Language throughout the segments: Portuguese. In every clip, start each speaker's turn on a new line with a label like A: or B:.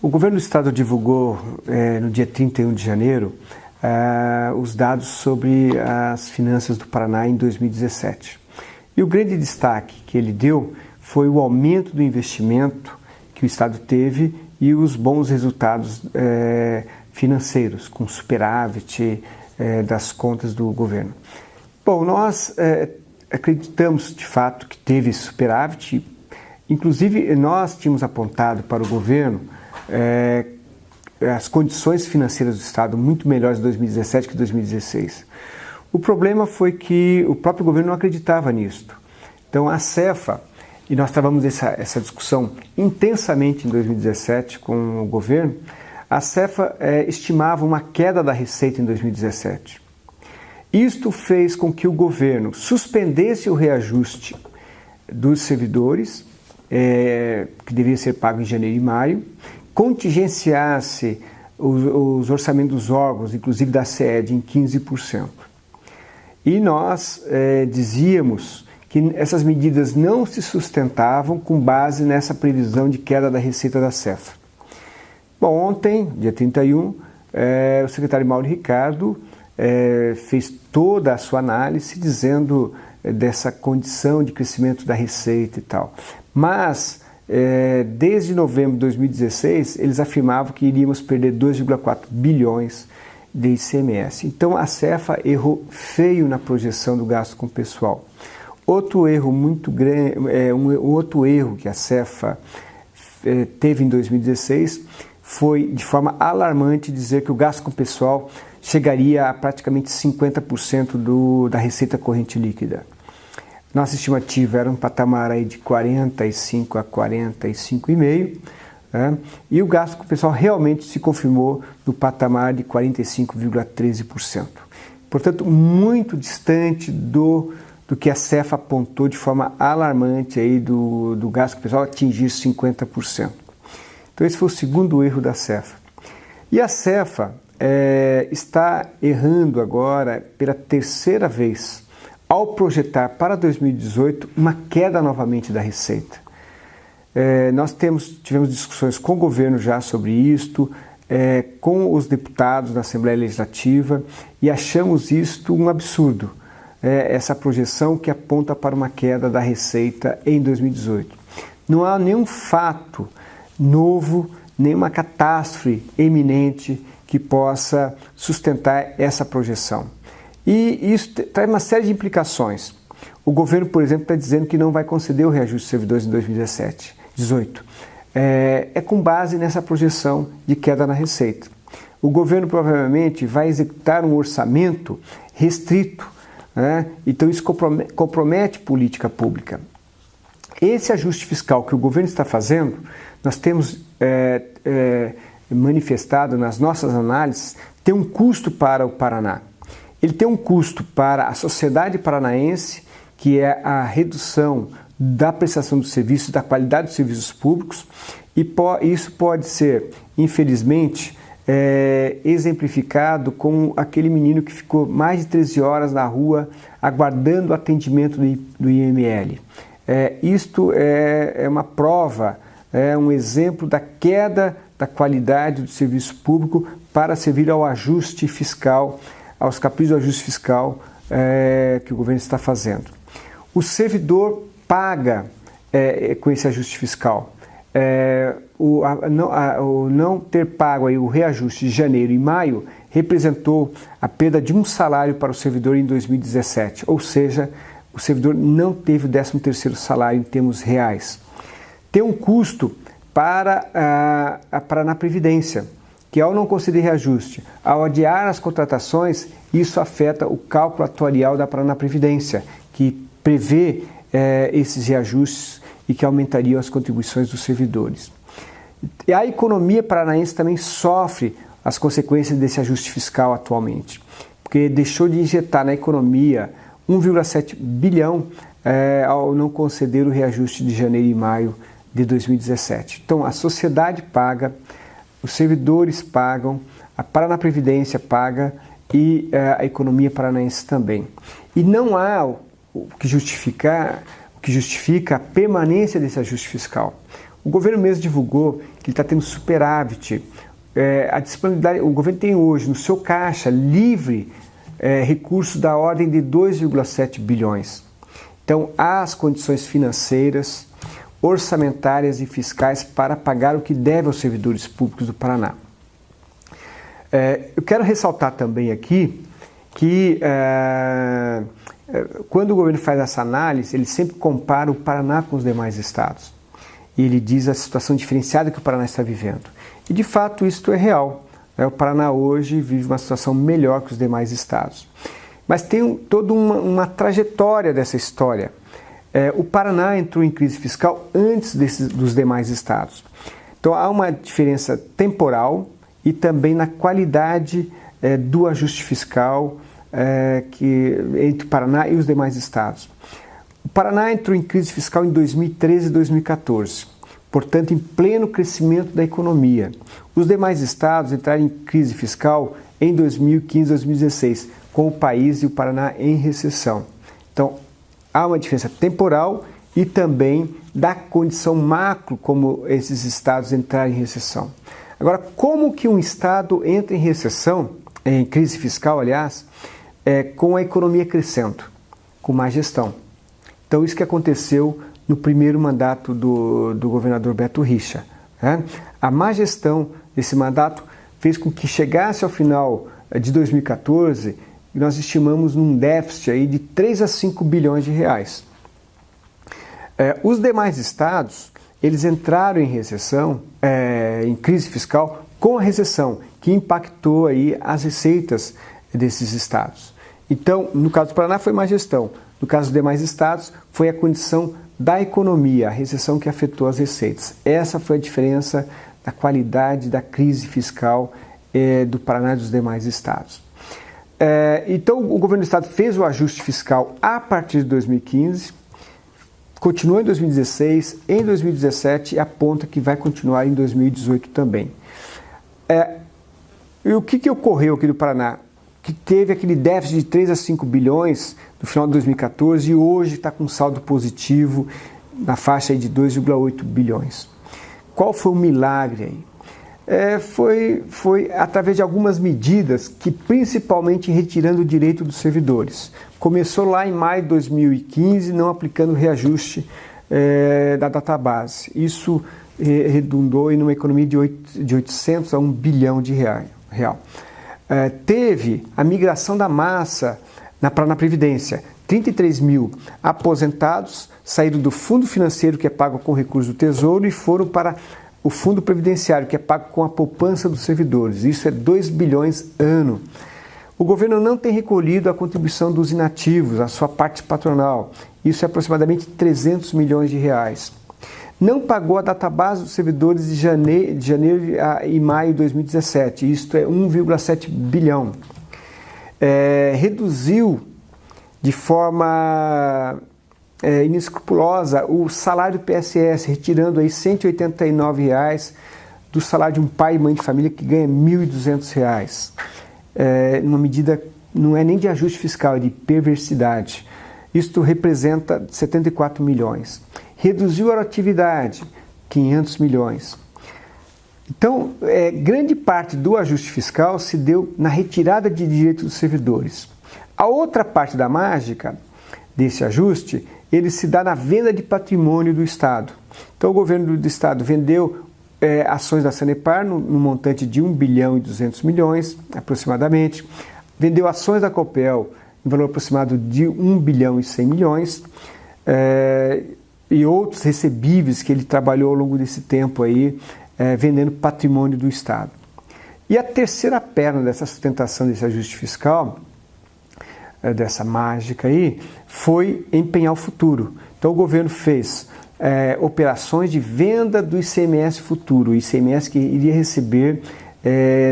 A: O governo do estado divulgou no dia 31 de janeiro os dados sobre as finanças do Paraná em 2017. E o grande destaque que ele deu foi o aumento do investimento que o estado teve e os bons resultados financeiros, com superávit das contas do governo. Bom, nós acreditamos de fato que teve esse superávit. Inclusive, nós tínhamos apontado para o governo as condições financeiras do estado muito melhores em 2017 que 2016. O problema foi que o próprio governo não acreditava nisso. Então, a Cefa, e nós travamos essa discussão intensamente em 2017 com o governo, a Cefa estimava uma queda da receita em 2017. Isto fez com que o governo suspendesse o reajuste dos servidores, que devia ser pago em janeiro e maio, contingenciasse os orçamentos dos órgãos, inclusive da SED, em 15%. E nós dizíamos que essas medidas não se sustentavam com base nessa previsão de queda da receita da Cefa. Bom, ontem, dia 31, o secretário Mauro Ricardo fez toda a sua análise dizendo dessa condição de crescimento da receita e tal. Mas, desde novembro de 2016, eles afirmavam que iríamos perder 2,4 bilhões de ICMS. Então, a Cefa errou feio na projeção do gasto com o pessoal. Outro erro muito grande, outro erro que a Cefa teve em 2016 foi, de forma alarmante, dizer que o gasto com o pessoal chegaria a praticamente 50% da receita corrente líquida. Nossa estimativa era um patamar aí de 45 a 45,5%, né? E o gasto com o pessoal realmente se confirmou no patamar de 45,13%. Portanto, muito distante do que a Cefa apontou de forma alarmante aí do gasto com o pessoal atingir 50%. Então esse foi o segundo erro da Cefa. E a Cefa está errando agora pela terceira vez ao projetar para 2018 uma queda novamente da receita. Nós tivemos discussões com o governo já sobre isto, com os deputados na Assembleia Legislativa, e achamos isto um absurdo, essa projeção que aponta para uma queda da receita em 2018. Não há nenhum fato novo, nenhuma catástrofe eminente que possa sustentar essa projeção. E isso traz uma série de implicações. O governo, por exemplo, está dizendo que não vai conceder o reajuste de servidores em 2018. É com base nessa projeção de queda na receita. O governo provavelmente vai executar um orçamento restrito, né? Então isso compromete política pública. Esse ajuste fiscal que o governo está fazendo, nós temos manifestado nas nossas análises, tem um custo para o Paraná. Ele tem um custo para a sociedade paranaense, que é a redução da prestação dos serviços, da qualidade dos serviços públicos, e isso pode ser, infelizmente, exemplificado com aquele menino que ficou mais de 13 horas na rua aguardando o atendimento do IML. Isto é uma prova, um exemplo da queda da qualidade do serviço público para servir ao ajuste fiscal, aos caprichos do ajuste fiscal que o governo está fazendo. O servidor paga com esse ajuste fiscal. O não ter pago aí o reajuste de janeiro e maio representou a perda de um salário para o servidor em 2017, ou seja, o servidor não teve o 13º salário em termos reais. Tem um custo para na Previdência, que ao não conceder reajuste, ao adiar as contratações, isso afeta o cálculo atuarial da Paraná Previdência, que prevê esses reajustes e que aumentariam as contribuições dos servidores. E a economia paranaense também sofre as consequências desse ajuste fiscal atualmente, porque deixou de injetar na economia 1,7 bilhão ao não conceder o reajuste de janeiro e maio de 2017. Então, a sociedade paga, os servidores pagam, a Paraná Previdência paga e a economia paranaense também. E não há o que justifica a permanência desse ajuste fiscal. O governo mesmo divulgou que ele está tendo superávit. A disponibilidade, o governo tem hoje no seu caixa livre recursos da ordem de 2,7 bilhões. Então, há as condições financeiras, orçamentárias e fiscais para pagar o que deve aos servidores públicos do Paraná. Eu quero ressaltar também aqui que quando o governo faz essa análise, ele sempre compara o Paraná com os demais estados. E ele diz a situação diferenciada que o Paraná está vivendo. E de fato isso é real. O Paraná hoje vive uma situação melhor que os demais estados. Mas tem toda uma trajetória dessa história. O Paraná entrou em crise fiscal antes dos demais estados. Então há uma diferença temporal e também na qualidade do ajuste fiscal entre o Paraná e os demais estados. O Paraná entrou em crise fiscal em 2013 e 2014, portanto em pleno crescimento da economia. Os demais estados entraram em crise fiscal em 2015 e 2016, com o país e o Paraná em recessão. Então, há uma diferença temporal e também da condição macro como esses estados entraram em recessão. Agora, como que um estado entra em recessão, em crise fiscal, aliás, com a economia crescendo, com má gestão? Então, isso que aconteceu no primeiro mandato do governador Beto Richa. A má gestão desse mandato fez com que chegasse ao final de 2014 e nós estimamos num déficit aí de 3 a 5 bilhões de reais. Os demais estados, eles entraram em recessão, em crise fiscal com a recessão, que impactou aí as receitas desses estados. Então, no caso do Paraná foi má gestão, no caso dos demais estados foi a condição da economia, a recessão que afetou as receitas. Essa foi a diferença da qualidade da crise fiscal do Paraná e dos demais estados. Então, o governo do estado fez o ajuste fiscal a partir de 2015, continuou em 2016, em 2017 e aponta que vai continuar em 2018 também. E o que ocorreu aqui no Paraná? Que teve aquele déficit de 3 a 5 bilhões no final de 2014 e hoje está com saldo positivo na faixa aí de 2,8 bilhões. Qual foi o milagre aí? Foi através de algumas medidas que principalmente retirando o direito dos servidores. Começou lá em maio de 2015, não aplicando o reajuste da database. Isso redundou em uma economia de 800 a 1 bilhão de real. Teve a migração da massa na Previdência. 33 mil aposentados saíram do fundo financeiro, que é pago com recursos do Tesouro, e foram para o fundo previdenciário, que é pago com a poupança dos servidores. Isso é 2 bilhões ano. O governo não tem recolhido a contribuição dos inativos, a sua parte patronal. Isso é aproximadamente 300 milhões de reais. Não pagou a database dos servidores de janeiro e maio de 2017. Isto é 1,7 bilhão. Reduziu de forma inescrupulosa o salário do PSS, retirando aí R$ 189 do salário de um pai e mãe de família que ganha R$ 1.200. Uma medida não é nem de ajuste fiscal, é de perversidade. Isto representa 74 milhões. Reduziu a atividade, 500 milhões. Então, grande parte do ajuste fiscal se deu na retirada de direitos dos servidores. A outra parte da mágica desse ajuste, ele se dá na venda de patrimônio do Estado. Então, o governo do Estado vendeu ações da Sanepar no montante de 1 bilhão e 200 milhões, aproximadamente. Vendeu ações da Copel em valor aproximado de 1 bilhão e 100 milhões. E outros recebíveis que ele trabalhou ao longo desse tempo aí, vendendo patrimônio do Estado. E a terceira perna dessa sustentação desse ajuste fiscal, dessa mágica aí, foi empenhar o futuro. Então o governo fez operações de venda do ICMS futuro, o ICMS que iria receber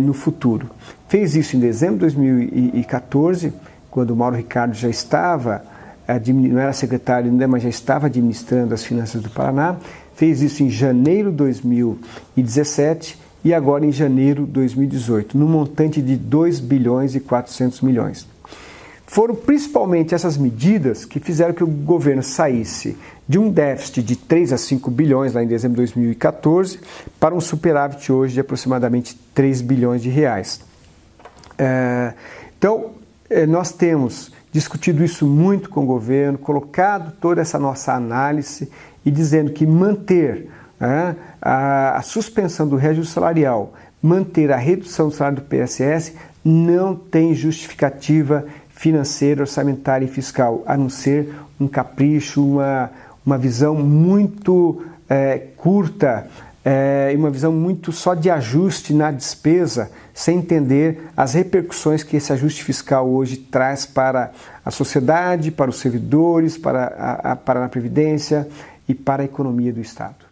A: no futuro. Fez isso em dezembro de 2014, quando o Mauro Ricardo já estava, não era secretário ainda, mas já estava administrando as finanças do Paraná. Fez isso em janeiro de 2017 e agora em janeiro de 2018, no montante de 2 bilhões e 400 milhões. foram principalmente essas medidas que fizeram que o governo saísse de um déficit de 3 a 5 bilhões lá em dezembro de 2014 para um superávit hoje de aproximadamente 3 bilhões de reais. Então, nós temos discutido isso muito com o governo, colocado toda essa nossa análise e dizendo que manter a suspensão do reajuste salarial, manter a redução do salário do PSS não tem justificativa financeira, orçamentária e fiscal, a não ser um capricho, uma visão muito curta, uma visão muito só de ajuste na despesa, sem entender as repercussões que esse ajuste fiscal hoje traz para a sociedade, para os servidores, para a Previdência e para a economia do Estado.